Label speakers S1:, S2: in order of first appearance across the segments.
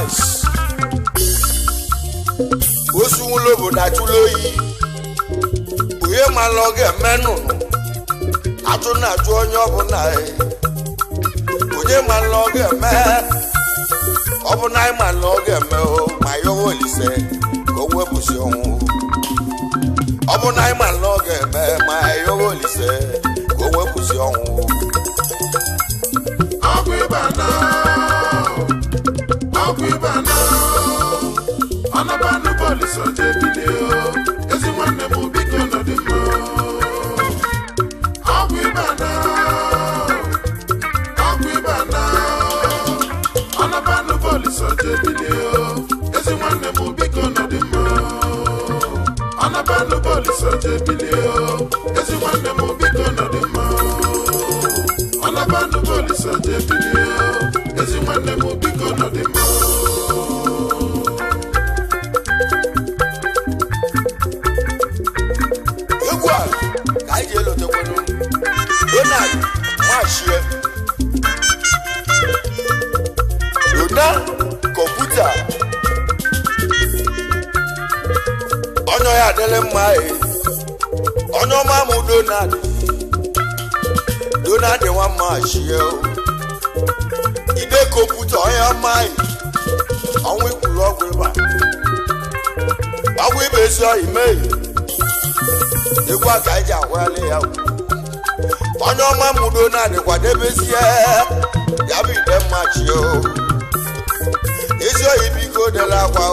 S1: ice osunwulo bụ na chuloyi onye ma lọga emenụ atụ na ajụ onye ọbụla onye ma lọga eme ọbụna anyị ma lọga eme ma yowo olise ka o wepụsị ọnwụ ọbụna anyị ma lọga eme ma yowo olise ka o wepụsị ọnwụ
S2: ọgwụ ịba na ọnọbanụ bọọlụ soje bilie ezi nwanne m biko nọdụ mma ọgwụ ịba na ọnọbanụ bọọlụ soje bilie ezi nwanne m biko nọdụ mma ọnọbanụ bọọlụ soje bilie ezi nwanne m biko nọdụ mma ọnọbanụ bọọlụ soje bilie ezi nwanne m biko nọdụ mma
S1: Donald Mashie Dona kọmputa onye ya adịlị mma onye ọma mụ Donald nwa Mashie ide kọmputa onye ọma ọnwụ ikwuru ọgwụ ịba esi ime egwu aka eji agwali ya onye ọma mụdo na-adị kwadebezie ya bụ ide mmachi ezi oyi biko dela akwa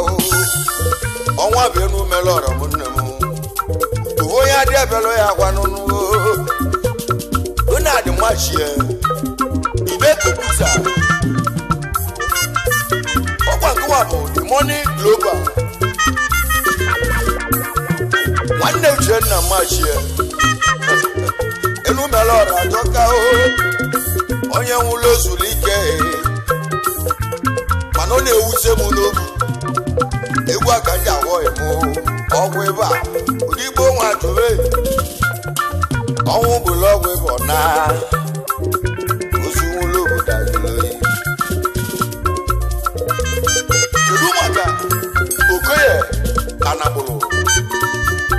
S1: ọnwa bụ enu mere ọrọ m nne m onye adị ebelo ya agwa n'ụnụ Donald Machie ide kọmputa ọkwa nkụwa bụ The Money Global nwanne Uchenna Machie elu mere ọrụ ajọka onye nwụlọ zuru ike mana ọ na-ewute m n'obi egwu aka ndị agwọghị m ọgwụ ịba ụdị igbo nwa jụrụ ọnwụ bụla ọgwụ ịba na ozu nwụlọ obodo ajụrụ kedu maka Okoye Anabụrụ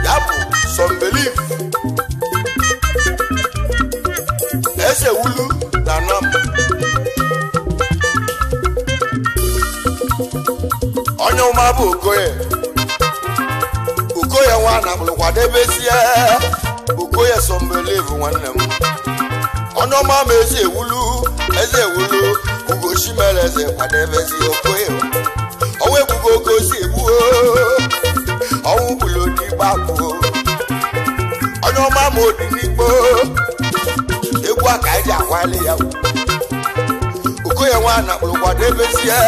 S1: ya bụ Some Belief ese wulu na nam onye ọma bụ Okoye nwa Anabụrụ kwadebezie Okoye Some Belief nwanne m onye ọma ma eze wulu ugochi mere eze kwadebezie Okoye ọnwụ ebugo oke osi egbuo ọnwụ bụrụ n'igbe akwụ onye ọma ma odi n'igbo egwu aka eji akwali ya Okoye nwa Anabụrụ kwadebezie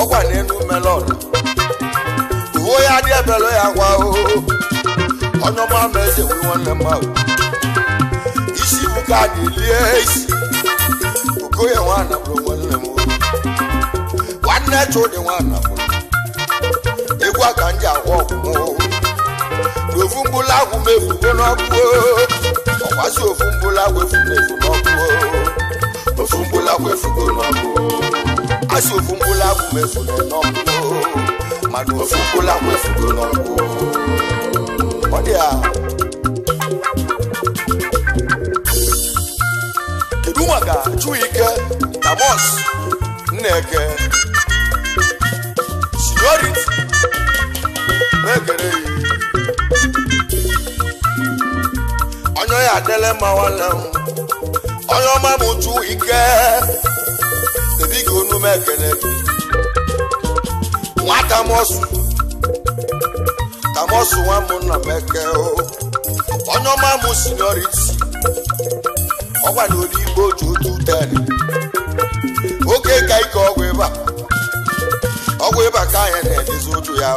S1: ọkwa n'enu melọd uwe ya dị ebelo ya gwa onye ọma ma eze wuru nwanne m ahụ isi bụ ka dị lie isi Okoye nwa Anabụrụ nwanne m nwanne Chudi nwa Anabụrụ egwu aka nji agwa ọgwụ ofu mbụla agwụ mefugo n'ọkụ ọkwasị ofu mbụla agwụ efu n'ọkụ ofu mbụla agwụ efugo n'ọkụ asị ofu mbụla agwụ mefu n'ọkụ mana ofu mbụla agwụ efugo n'ọkụ ọ dị a kedu maka Chuike Tamos Nneke Seniority mekere onye ya adịle mma nwanne m onye ọma m Chuike ebighị onu m ekele gị nwa Tamosu nwa m nna m eke onye ọma m Seniority ọgwa na ori igbo ji otu teri oke ka ike ọgwụ ịba ka anyị na-edezi otu ya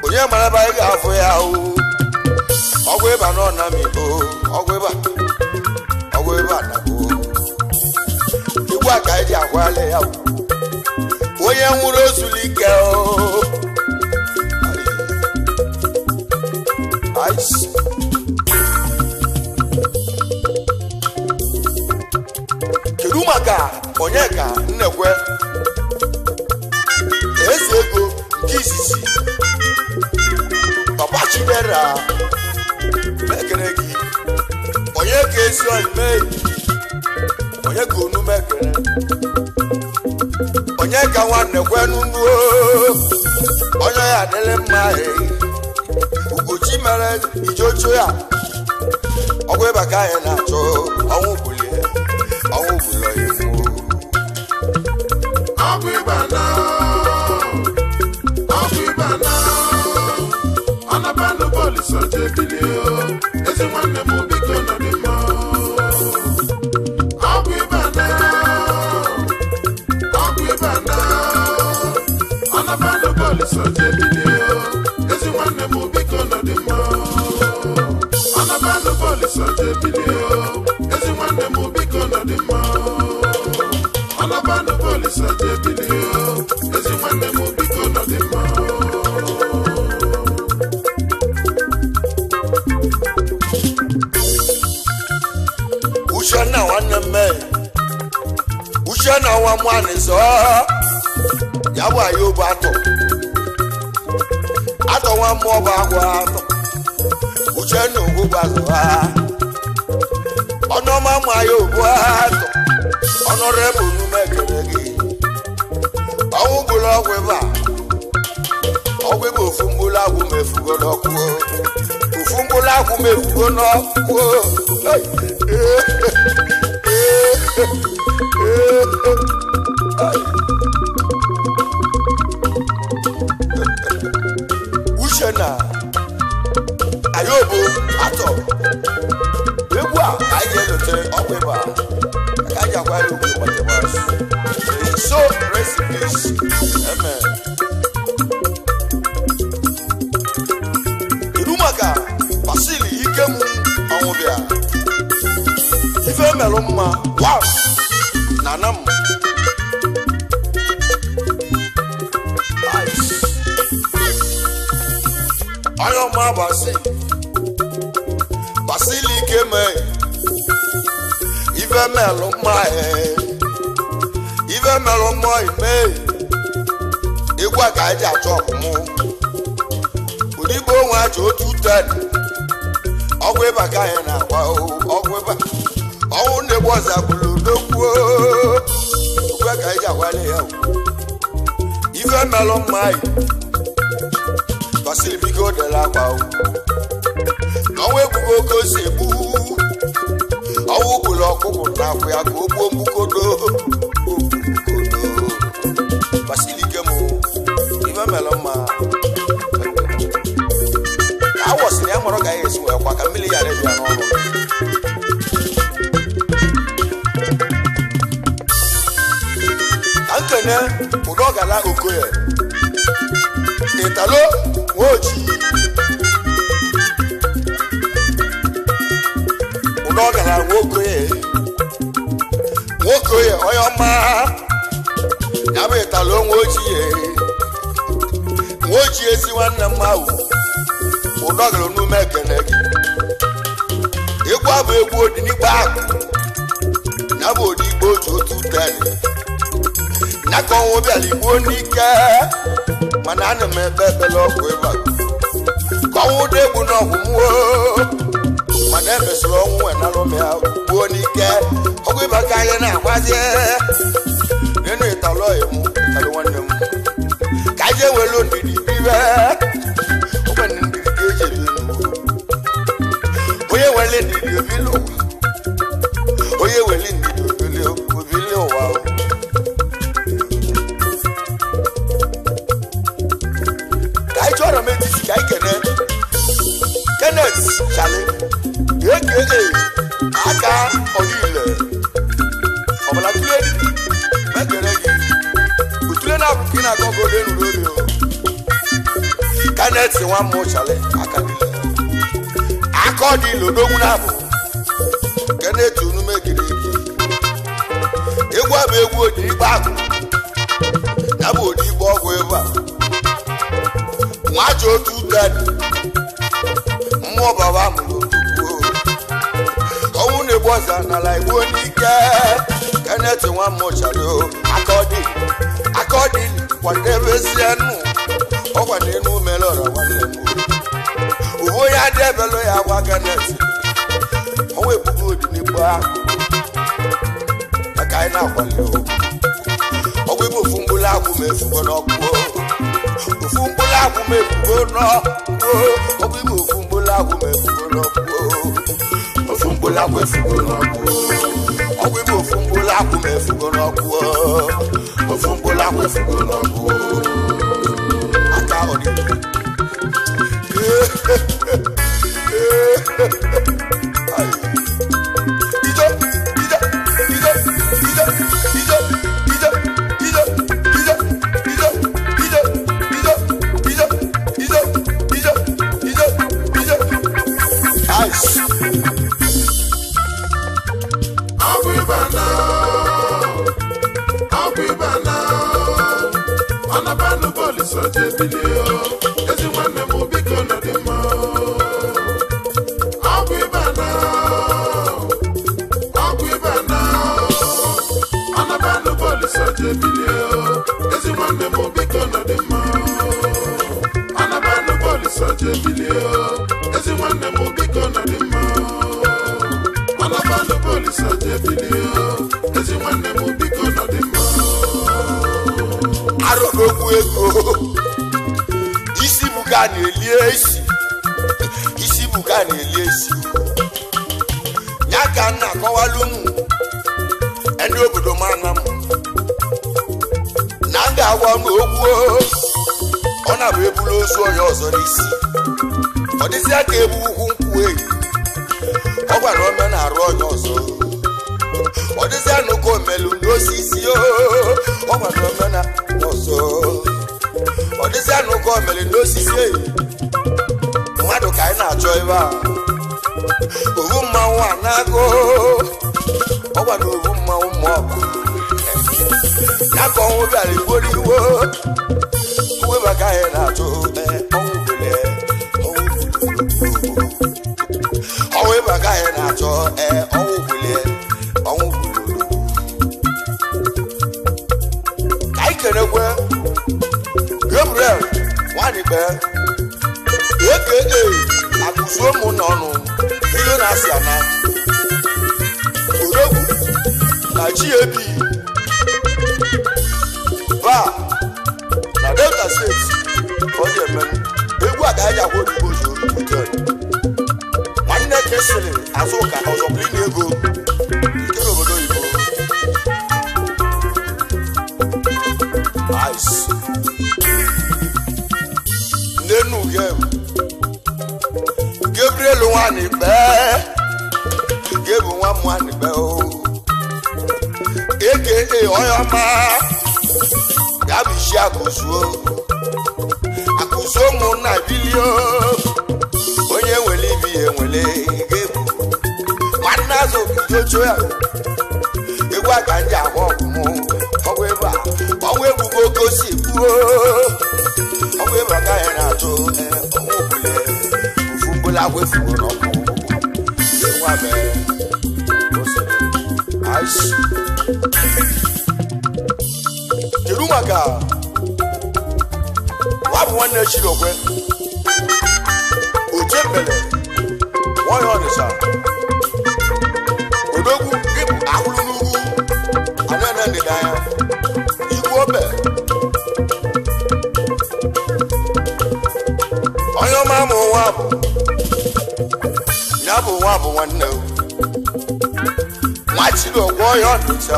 S1: onye mara ebe anyị ga-afụ ya ọgwụ ịba nọ na mibo ọgwụ ịba na igwe aka anyị ji agwala ya onye nwụrụ ozulu ike kedu maka Onyeka Nnekwe eze ego nke izizi papa Chidera mekere gị onye ka ezi ime onye ka unu mekere onye ka nwanne kwenu nuo onye ya adịrị mma Ugochi mere ijocho ya ọgwụ ịba ka anyị na-achọ ọnwụ bulie ọnwụ bulo iwu
S2: ọgwụ ịba na ọnabanụ bọọlụ jebilie ezi nwanne m biko nọ dị mma ọgwụ ịba na ọnabanụ bọọlụ jebilie ezi nwanne m biko nọ dị mma ọnabanụ bọọlụ jebilie ezi nwanne m biko nọ dị mma ọnabanụ bọọlụ jebilie ezi nwanne m biko nọ dị mma
S1: Uchenna nwanne mme Uchenna nwa mwanị zọ ya bụ anyị obu atọ nwa mmụọ bụ agwa atọ Uchenna ogbu gbazụ ha ọnụọma mma ya obu atọ ọnọrọ ebe onume ekele gị ọnwụ gburu ọgwụ ịba ofu mgbulu agwụ mefugo n'ọkụ ofu mgbulu agwụ mefugo n'ọkụ Uchenna ayobo atọ egwu a ka anyị ga-elote ọgwụ ịba ka anyị akwara ugwu gbatịbas so recipes amen iru maka Basili Ikem ọnwụ bịa ife merụ mma wow na nam onye ọma Basili Ikem ife merụ mma ime ịgwa ka anyị achọ ọkụmụ ụdịgbo onwe achọ otu 10 ọgwụ ịba ka anyị na-agba ọgwụ ịba ọnwụ na-egbu ọza bụrụ n'okwu okwe ka anyị agwala ya ife melụ mma Basili biko dere akwa ọnwụ egbugo oke ose egbu ọnwụ gburu ọkụkụ na-akwụ ya ka o gbuo mbukodo Basili Ikem ife melụ mma awọsịrị ya mụrụ ga ya esi wee kwa ka mmiri ya rebi ya n'ọnụ ka nkene ụdọ gala Okoye Italo Nwoji ụdọ gala Nwokoye onye ọma ya bụ Italo Nwoji ezi nwanne m ahụ ụdọgara n'ume ekene gị egwu abụ egwu odinigbo akụ ya bụ odigbo oji otu 10 ya ka ọnwụ bịara igbuo n'ike mana ana m ebe ebele ọgwụ ịba ka ọnwụ dị egwu n'ọgwụ mụo mana emesịrị ọnwụ wenalụ m ya gbuo n'ike ọgwụ ịba ka anyị na-agbazie nenu Italo nwanne m ka anyị ewelu ndidi bibe onye wele ndidi obili ụwa ka anyị chọrọ m etiti ka anyị kene Kenneth Chale aka aka ọdịile ọbụla tụle mekere gị utule na-abụ ka ị na-aga ogodo enuru obi Kenneth nwa mmụ Chale aka dịle aka ọdịile odogwu na-abụ Kenneth unume giri egwu abụ egwu odigbo akụ ya bụ odigbo ọgwụ ebe a nwaji otu 10 mmụọ baba mụrụ ọnwụ na-egbu ọza n'ala igbo n'ike Kenneth nwa mmụ Chale aka ọdịile kwadebezi enu ọkwa n'enu melọra nwanne m uwe ya debelo ya agwa ganet ọnwa ebubo dị n'igbo ahụ maka anyị na-akwali ọgwụ ime ofu mgbụlụ agwụ ma efugo n'ọkụ ofu mgbụlụ agwụ ma efugo n'ọkụ ọgwụ ime ofu mgbụlụ agwụ ma efugo n'ọkụ ofu mgbụlụ agwụ efugo n'ọkụ ọgwụ ime ofu mgbụlụ agwụ ma efugo n'ọkụ ofu mgbụlụ agwụ efugo n'ọkụ aka ọdịda isi buga na-eli esi ya ka nna akọwalụ m ndị obodo mana m na ndị agwa m okwu ọ na-abụ ebulu ozu onye ọzọ n'isi ọ dịzịa ka ebu ukwu nkwụ eyi ọ gwara ome na-arụ onye ọzọ ọ dịzịa n'ụka omelu n'osisi ọ gwara ome na ọzọ ọ dịzịa n'ụka omelu n'osisi eyi mmadụ ka anyị na-achọ ebe a ovu mmanwụ a na-agụ ọgwa na ovu mmanwụ ma ọbụ ya ka ọnwụ bịara igboro iwo uwe ka anyị na-achọ ọnwụ bule ọnwụ ịba ka anyị na-achọ ọnwụ bule ọnwụ bulu ka anyị kenekwe Gabriel nwanigbe aka akụzi ụmụ n'ọnụ ihe na-asị ana odogwu na GAB ba na Delta steeti ọ dị eme egwu a ka anyị agwa odigbo zuru weekend nwanne kesịrị azụ ụka ọzọ bụrụ na ego nke n'obodo oyibo nnenu gem Gabriel nwanyị kpee gebu nwa m nwanyị kpee aka onye ọma ya bụ isi akụzuo ụmụnna bilio onye nwere ibi ya enwere gebu nwanne azụ ojo ya egwu aka ndị agba ọgwụmụ ọgwụ ebe a ọgwụ ebubo oke osi ebuo ọgwụ ebe aka ya na-atụ ọnwụ obule agwa efugo n'ọkụ nwa mee kedu maka wabụ nwanne Chirokwe Ojembele nwanyị Ọnịsha odogwu ịbụ ahụrụ n'ugwu anene ndịda ya igwu obe onye ọma ama nwa bụ ya bụ nwa bụ nwanne Nwachidokwe onye Ọnịcha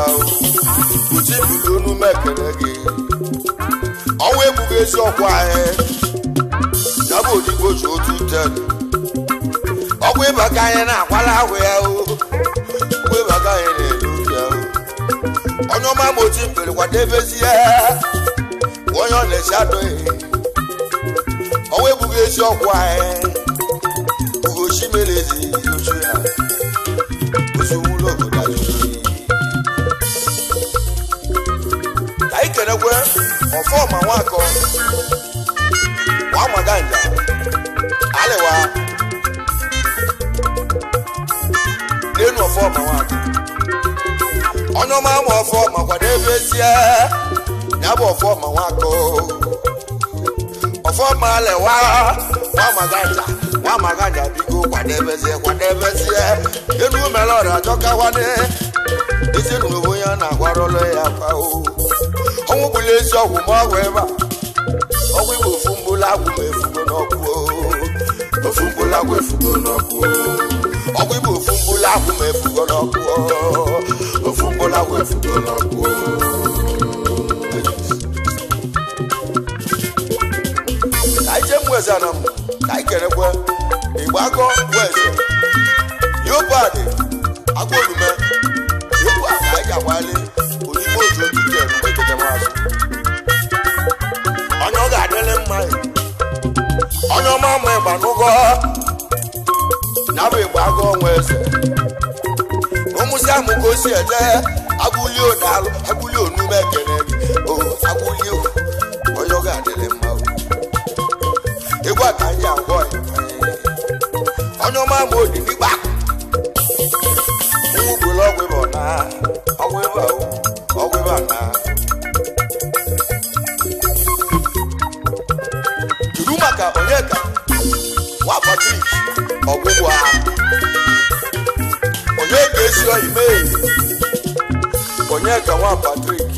S1: uchi bụrụ onu mekere gị ọnwa egbughị eziokwu anyị ya bụ odigbo ji otu ten ọgwụ ịba ka anyị na-akwala ahụ ya ọgwụ ịba ka anyị na-elu ya onye ọma ma ochi mpere kwadebezi ya onye Ọnịcha adọghị ọnwa egbughị eziokwu anyị ugochi mere ezi ochu ya ozugbo obodo ajụjụ ka anyị kenekwe ọfọma nwakọ nwa maganja alịwa n'enu ọfọma nwakọ onye ọma ama ọfọma kwadebe ezie nyabo forma wako forma le wa maganja bigo kwadebeze enu melora joka wane ese nu boya na gwarolo ya pa o onwu bule so ogwu mo weba ogwu ibo fumbula agwu mefugo n'okwu ofumbula agwu efugo n'okwu ogwu ibo fumbula agwu mefugo n'okwu ofumbula agwu efugo n'okwu aje mweza na kai kerekwe igbago weze yobade agolume yobu aja wale onibo ojo tuje nbe tete maso onyo ga dele mmai onyo ma mo igbanugo nabe igbago weze omusi amugo si eje aguli odalu aguli onume kenegi o aguli onyo ga dele mmai egwa kanja ngoi onyo ma mo di nigba ugulo gwebo na ogweba na Jurumaka onyeka wa Patrick ogwebwa onyeka esi ime onyeka wa Patrick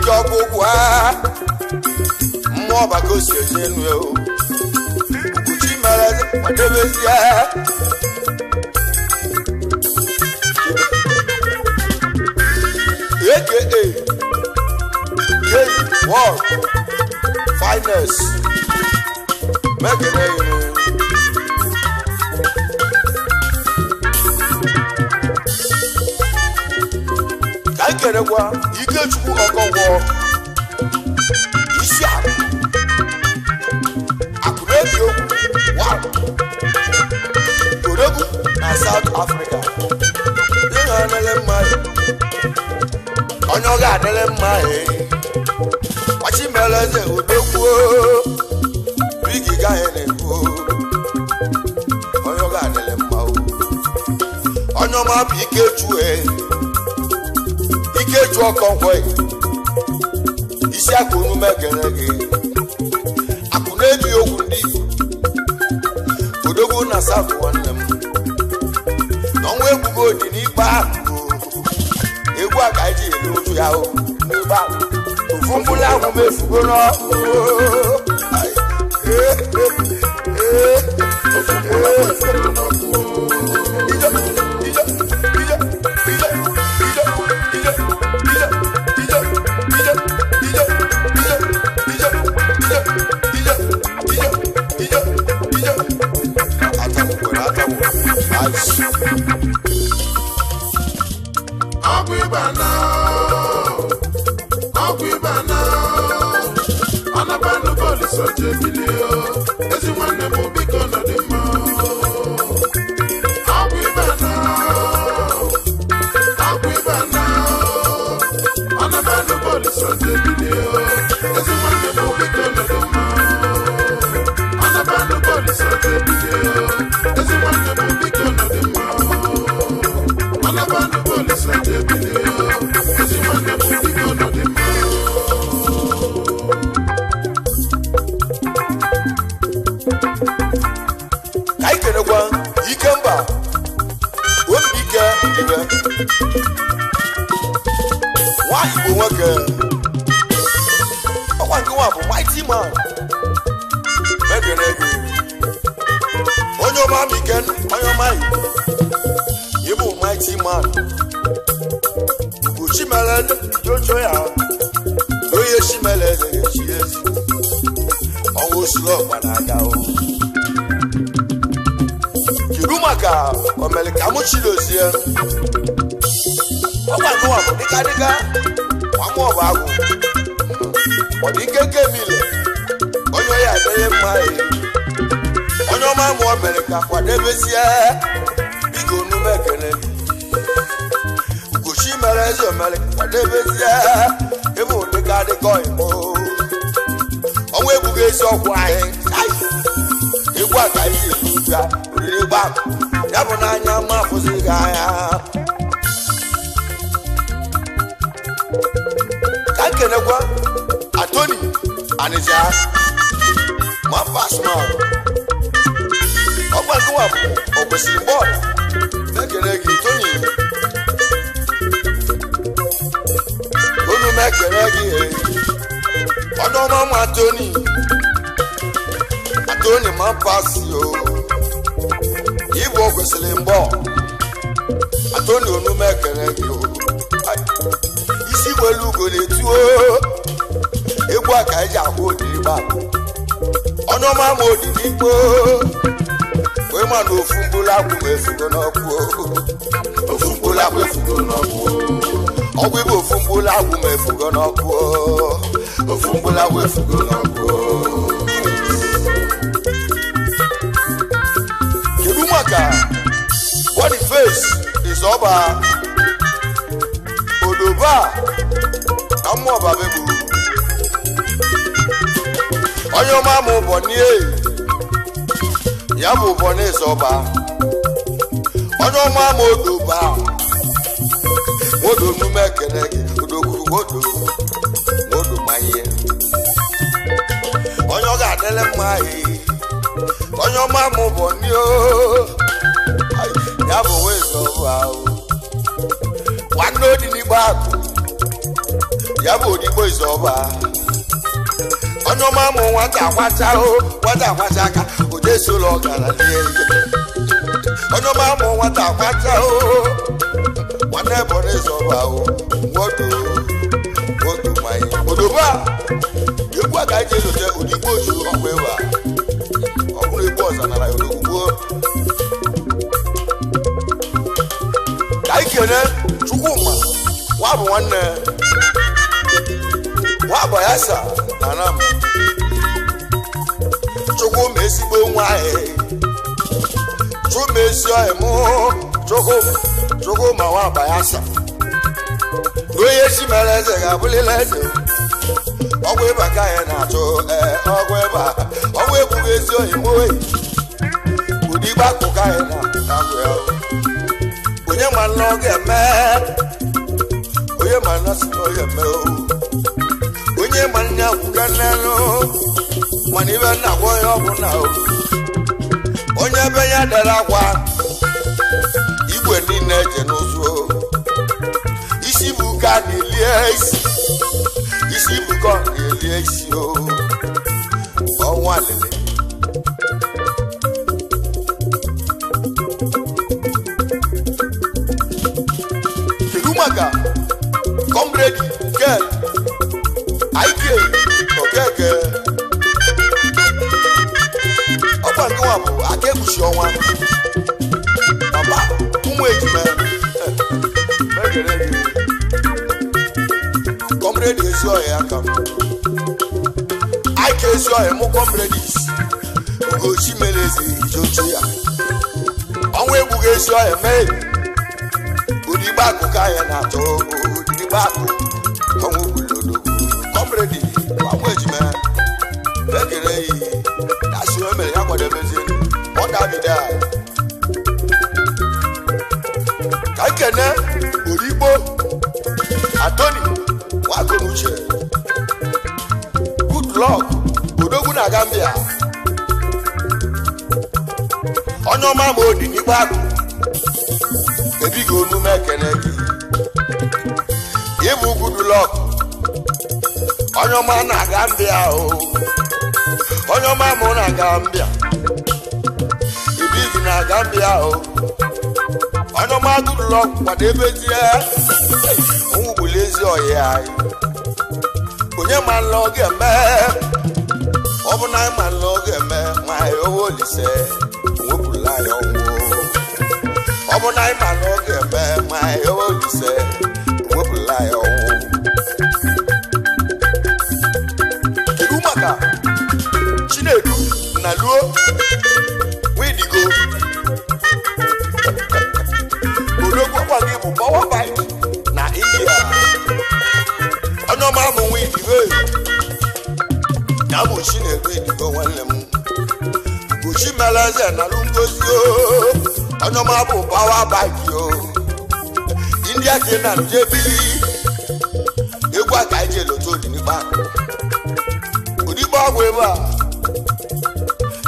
S1: ogwebwa mo ba ko se jenu e o uchi mara wadebezia aka Gay World Finest Megane kai kerekwa Ikechukwu Okonkwo isi akurebi wow Odogwu na South Africa ihe anele mmai onyo ga dele mmai wachi meleze Odogwu bigi ga ene onyo ga dele mmai onyo ma bi Ikechukwu Okonkwo isi akunu megere gị akunebi okwu ndị Odogwu na South nwanne m n'ọnwa egwugo dị n'ikpe ahụ egwu a ka eji elu otu ya o n'ikpe ahụ ofu mbụla ahụ mefugo n'ọkụ
S2: Anabanu police oje bilio ezi nwanne mo biko no de ma Akwibana Anabanu police oje bilio ezi nwanne mo biko no de ma Anabanu police oje bilio ezi nwanne mo biko no de ma Anabanu police oje bilio ezi nwanne mo biko no de ma
S1: Ikemba Wembike iwe wa Igbo nwoke ọkwa nke nwa bụ mighty man megere gị onye ọma miken onye ọma Igbo mighty man Uchimeleze jojo ya onye Chimeleze ga-echi ezi ọnwụ osilo ọkpana o Jurumaka omelika muchilozie ọgbanuwa bụ dịka nwamụ ọba agwụ ọ dị nkeke mile onye ya adịghị mma onye ọma mụ omelika kwadebezie bigo onume ekele Ugochi mere ezi omelika kwadebezie ebe ụdịka imo ọnwa egbughị ezi ọgwụ anyị egwu a ka isi ya oriri gba ya bụ n'anya mma afụzighị anya kenekwa Atoni Anija Mafasma Ọgbà tó wà ọ̀gbẹ̀sìn bọ́ọ̀lù mẹ́kẹ̀rẹ́ gị Tony Onu mẹ́kẹ̀rẹ́ gị ọdún ọmọ ọmọ Atoni Mafasi o Igbo ọ̀gbẹ̀sìn bọ́ọ̀lù Atoni onu mẹ́kẹ̀rẹ́ gị o isi welu gole tuo egwu aka eji ahụ odiri gbapụ ọnụ ọma ma odiri igbo wee ma na ofu mgbụlụ akwụ ma efugo n'ọkụ ofu mgbụlụ akwụ efugo n'ọkụ ọgwụ ibe ofu mgbụlụ akwụ ma efugo n'ọkụ ofu mgbụlụ akwụ efugo n'ọkụ kedu maka Boniface Izoba Odoba amụ ọbabe bụ onye ọma ma ụbọ nie ya bụ ụbọ na-ezoba onye ọma ma Odoba wodo nume ekene gị odogwu wodo manye onye ọ ga-adịle mma onye ọma ma ụbọ nie ya bụ wezoba nwanne odi n'igbo akụ ya bụ odigbo Izoba onye ọma mụ nwata akwacha aka odesi ụlọ gara lie onye ọma mụ nwata akwacha nwanne Ebonyi Izoba wodo manye Odoba egwu a ga-eji elote odigbo ozu ọkwa ewa ọ bụrụ egwu ọzọ nara odogwugbo ka ikene Chukwuma wa bụ nwanne wa bụ ya sa na m Chukwuma ezigbo nwanyị Chukwuma ezi ọhịa mụ Chukwuma wa bụ ya sa onye si mere eze ga-abụlịla eze ọgwụ ịba ka anyị na-achụ ọgwụ ịba ọgwụ ebughị ezi ọhịa mụ ụdị gbakụ ka anyị na-agwụ ya onye ma nna ọ ga-eme onye ma nna si na ọ ga-eme onye ma nna gwuga n'elu mana ibe nna gwa onye ọgwụ na onye ebe ya dara akwa igwe niile eje n'ụzụ isi bụ ka na-elie isi bụ ka na-elie isi ọnwa lele maka comrade girl IK okeke ọkwa nke nwa bụ aka egbuchi ọnwa papa ụmụ ejime comrade ezi ọhịa aka m IK ezi ọhịa mụ comrades Ugochi mere eze ijoju ya ọnwa egbughị ezi ọhịa mee odigbo akụ ka anyị na-atụ odigbo akụ ọnwụ gwulodo comrade ọnwụ ejime ekere yi dasị o mere ya kwadobezie ọ dabide ka ikene odigbo Atoni Nwakonuche good luck odogwu na Gambia onye ọma ma odigbo akụ ebighị omume ekene gị ịbụ good luck onye ọma na Gambia onye ọma mụ na Gambia ibighị na Gambia onye ọma good luck kwadebezie ụmụ gbuli ezi ọhịa anyị onye ma nla ọ ga-eme ọ bụ na anyị ma nla ọ ga-eme ma anyị owe Olise wepụrụla anyị ọnwụ ọ bụ na anyị ma na ọ ga-eme ma anyị owe Olise wepụrụla anyị ọnwụ kedu maka Chinedu na Luo Widigo odogwu ọkwa gị bụ power bike na India onye ọma bụ Widigo ya bụ Chinedu Widigo nwanne m Ugochi mere eze na Ngozi onye ọma bụ power bike India ka na njebili egwu a ka anyị ji elote odigbo agwụ ebe a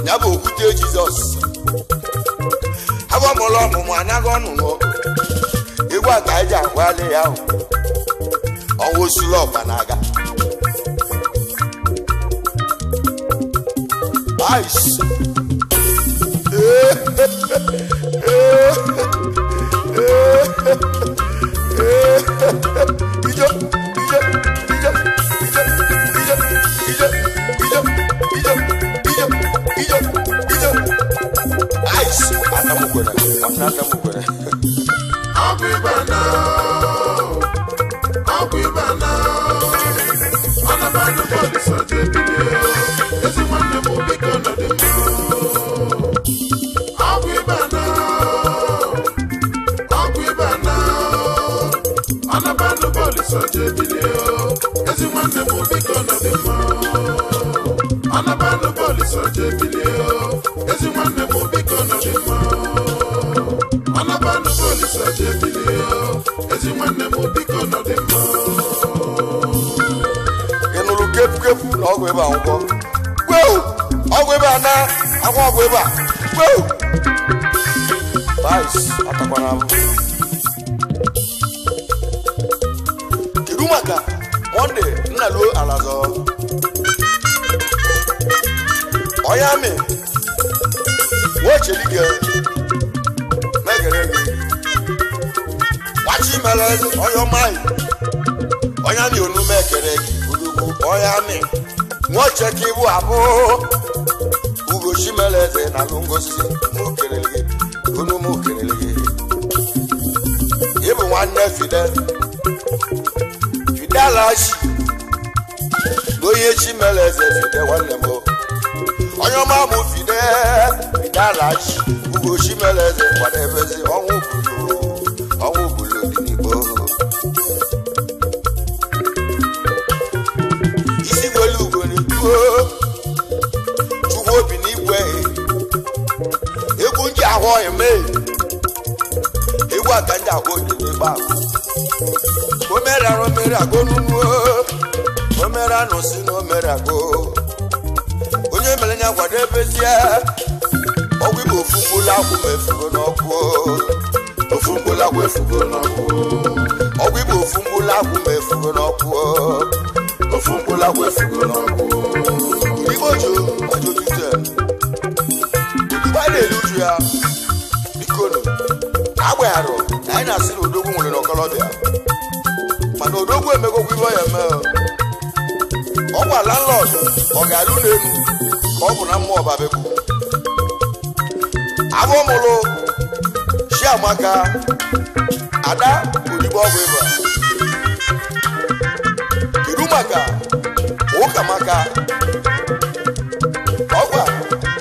S1: ya bụ okwute Jizọs agbamụlọ ọmụmụ anaghị ọnụnụ egwu a ka anyị ji agwali ya ọnwa osulu ọba na-aga ọgwụ ebe a ngwọ ọgwụ ebe a na agwa ọgwụ ebe a atakwana m kedu maka Monde nnaluo alazọ onye amị wechelige megere gị gbachi mere onye ọmaghị onye amị onume ekere gị urugwu onye amị nwoche ka ibu abụ ugochi meleze na ngozi mụkerele unu mụkerele ịbụ nwanne Fidelachi onye chi meleze Fide nwanne m onye ọma mụ Fidelachi ugochi meleze kwadebezi ọnwụ bulu dị n'Igbo isi gwelu ugo n'Igbo chukwu obi n'igwe egwu ndị ahụ eme egwu aka ndị ahụ ojigbo omere agụ n'ugbo omere anụ si na omere agụ onye mere nya kwado ebezie ọgwụ igbo ofu mgbolu akwụ efugo n'ọkụ ofu mgbolu akwụ efugo n'ọkụ ọgwụ igbo ofu mgbolu akwụ efugo n'ọkụ ofu mgbolu akwụ efugo n'ọkụ igbo jo ajotute igbo na-eluju ya bikono agbaghara na anyị na-asị na odogwu nwere n'ọkọlọbịa mana odogwu emegokwa ibe ya eme ọgwa landlord ọ ga-alụ n'elu ka ọ bụ na mmụọ babekwu abụmụlụ Chiamaka ada odigbo ọgwụ ịba kedu maka Ụkamaka ọgwa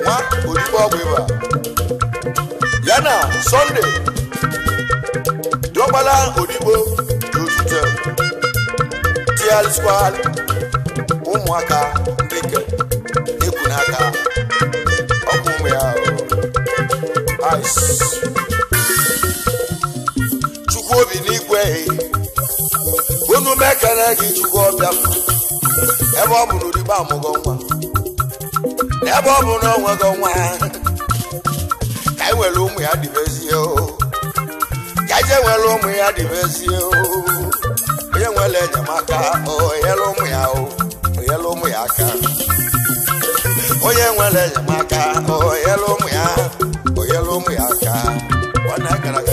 S1: nwa odigbo ọgwụ ịba ya na Sunday diọkpala odigbo dị otute TL Squad ụmụaka ndị nke egwu n'aka ọkụ ụmụ ya chukwu obi n'igwe unu mekere gị chukwu ọbịa ebe ọ bụ na odigbo amụgo nwa ebe ọ bụ na onwego nwa ka anyị nwere ụmụ ya dịbezie ka anyị nwere ụmụ ya dịbezie onye nwere enyemaka onyere ụmụ ya onyere ụmụ ya aka onye nwere enyemaka onyere ụmụ ya onyere ụmụ ya aka ọ na-agaragara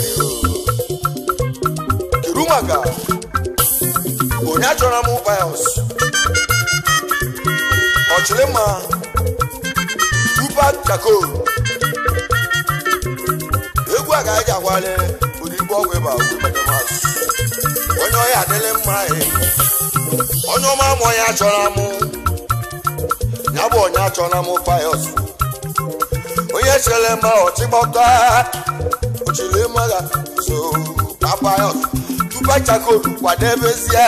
S1: kedu maka onye achọrọ m Pius Ọchịrịmma Tupac Shakur egwu a ga-eji agwale odigbo ọgwụ ịba onye ọya adịlị mma onye ọma ma onye achọrọ m ya bụ onye achọrọ m Pius onye chere mma ọchịgbọta Ọchịrịmma ga so Pius Tupac Shakur kwadebezie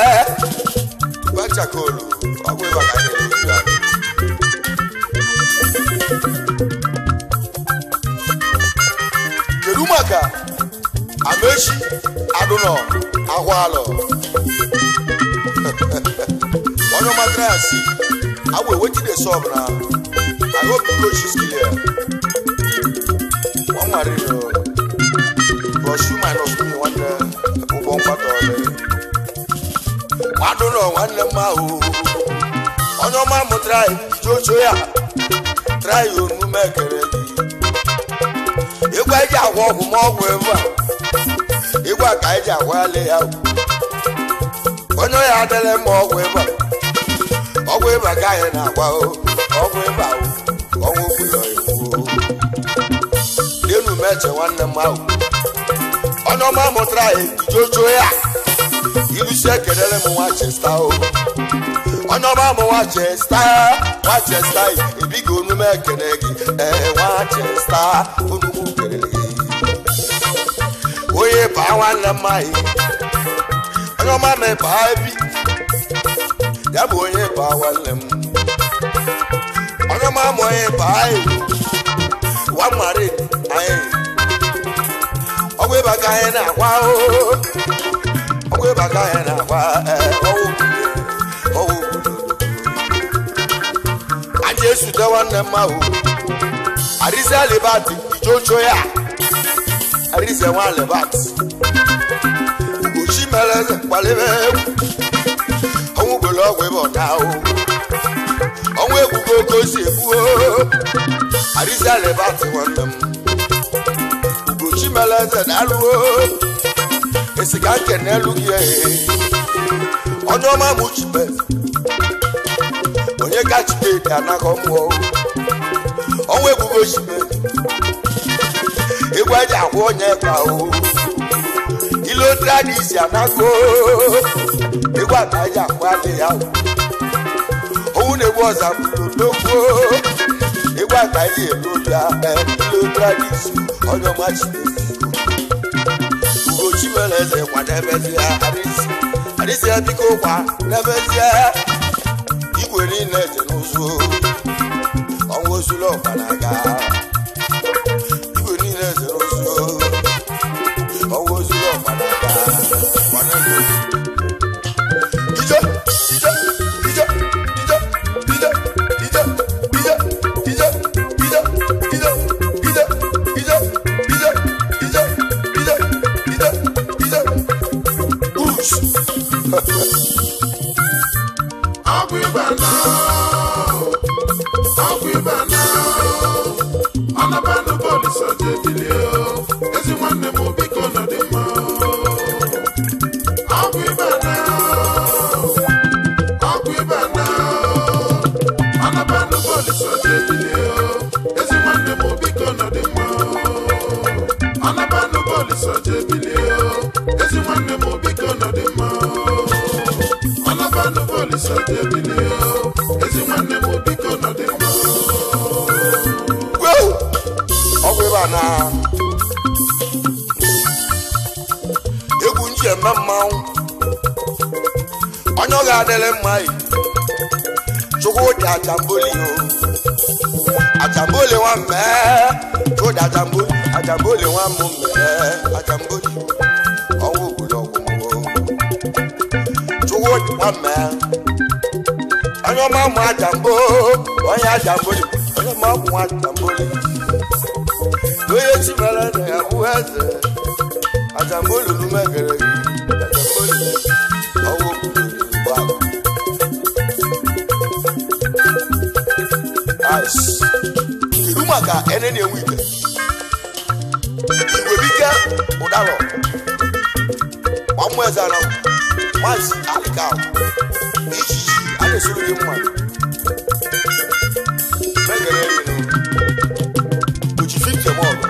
S1: Tupac Shakur ọgwụ ịba ka anyị na-eji kedu maka Amaechi Adụnọ Ahụalọ Ono matrasi. I will wait till the sub now. I hope the coach is clear. One marino. Plus you minus me one I don't know one mao. Ono mamu try. Jojo ya. Try you no make it. You guys are walking more with Igwa kaija wale ya. Onyo ya dele mo gweba. Ogweba kaye na kwa o. Ogweba o. Ogwulo iwu. Denu meche wanne ma o. Ono ma mo try jojo ya. Ilu se kedele mo Manchester o. Ono ma mo Manchester. Ibigo nu me kenegi. Manchester. Onu mu kenegi. Oye pa wanna mai. Ono ma me pa bi. Ya bo oye pa wanna. Ono ma mo ye pa e. Wa mare ai. Ogwe ba ka na kwa o. Ogwe ba ka na kwa o. Ajesu de wanna ma o. Arisa lebati jojo ya. Arise one lebat. Uchi meleze kwalebe. Owu golo gwebo now. Onwe gugo kosi ebu. Arise lebat one them. Uchi meleze dalu. Esika kenelu ye. Onyo ma muchibe. Onye kachibe anakomo. Onwe gugo shibe. Igwaja kwonye kwa o. Ilo tradisi anako. Igwaja kwale ya o. Owu ne boza loko. Igwaja ile lobia ilo tradisi onyo machi. Ugo chimeleze kwa nebezi arisi. Arisi abiko kwa nebezi. Igwe ni neje nuzo. Onwo sulo panaga. Onyo ga dele mai. Choko ja jamboli o. Ajambole wa me. Choko ja jamboli, ajambole wa mo me. Ajamboli. Owo bulo wo. Choko wa me. Onyo ma mo ajambo. Onya ajamboli. Onyo ma mo ajamboli. Oye ti mala na ya bueze. Ajamboli lu megere. Ajamboli. Owo Irumaka enene wike. Igwe bike udalo. Wamweza na masi alikao. Ichi ane suru yemwa. Megere yino. Uchi fite mogo.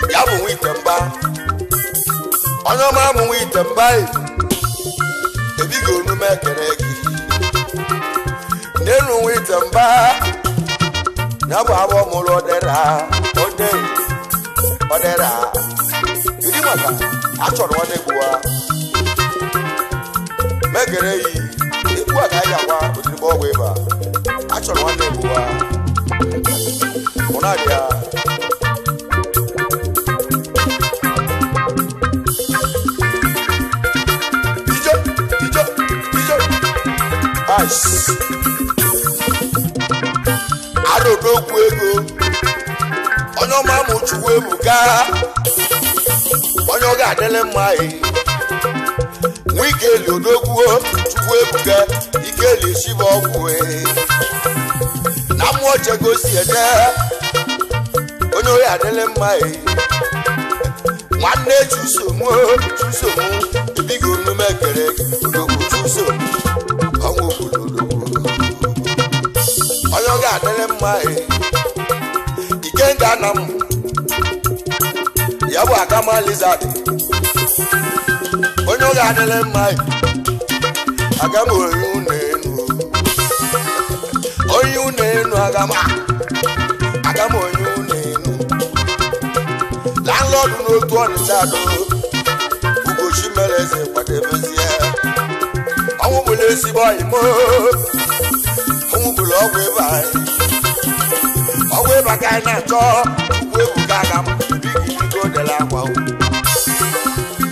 S1: Yamu wite mba. Onyo mamu wite mba. Ebigo nu mekere gi. Nenu witamba Nabu abo mulo odera Yudi maka Achor wane kuwa Megere yi Ikuwa kaya kwa Utilibo weba Achor wane kuwa Unadia Ijo Ice. Arodokwu ego onye ọma mụ Chukwu ebuka onye ọ ga-adịle mma Nwikeli odogwu Chukwu ebuka Ikeli shiba ọgwụ na mmụọ chegosi ede onye ọ ga-adịle mma nwanne Chusomu ebigo omume kere odogwu Chusomu ọnwụ obodo onye ọ ga-adịle mma Ikenga na m ya bụ Agama Lizard onye ọ ga-adịle mma Agama onye unu Agama onye unu landlord n'otu Ọnịcha do Ugochi mere eze kwadebezie ọnwụ bụla ezigbo oyimo ọnwụ bụla ọgwụ ịba ka anyị na-achọ Chukwu ebuka Agama bigidigo dela akwa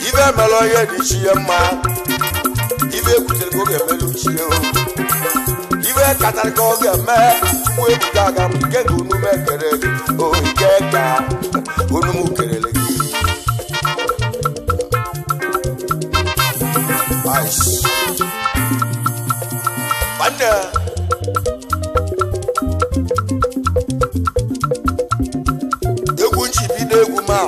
S1: ibe mere onye dị chi ya mma ibe ekwutere ka ọ ga-emelu chi ya ibe katara ka ọ ga-eme Chukwu ebuka Agama nke ga onume kere ike ka onume kerele gị nwanne egwu njibido egwu ma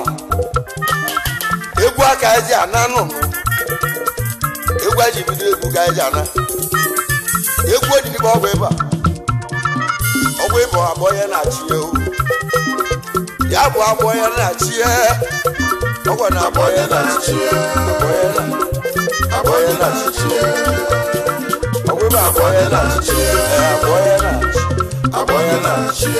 S1: egwu aka eji ana nụnụ egwu eji bido egwu ka eji ana egwu odibo ọgwụ ịba abụọ ya na-achị ya bụ abụọ ya na-achị ọgwụ na abụọ ya na-achị abụọ ya na-achị ọgwụ ịba abụọ ya na-achị abụọ ya na-achị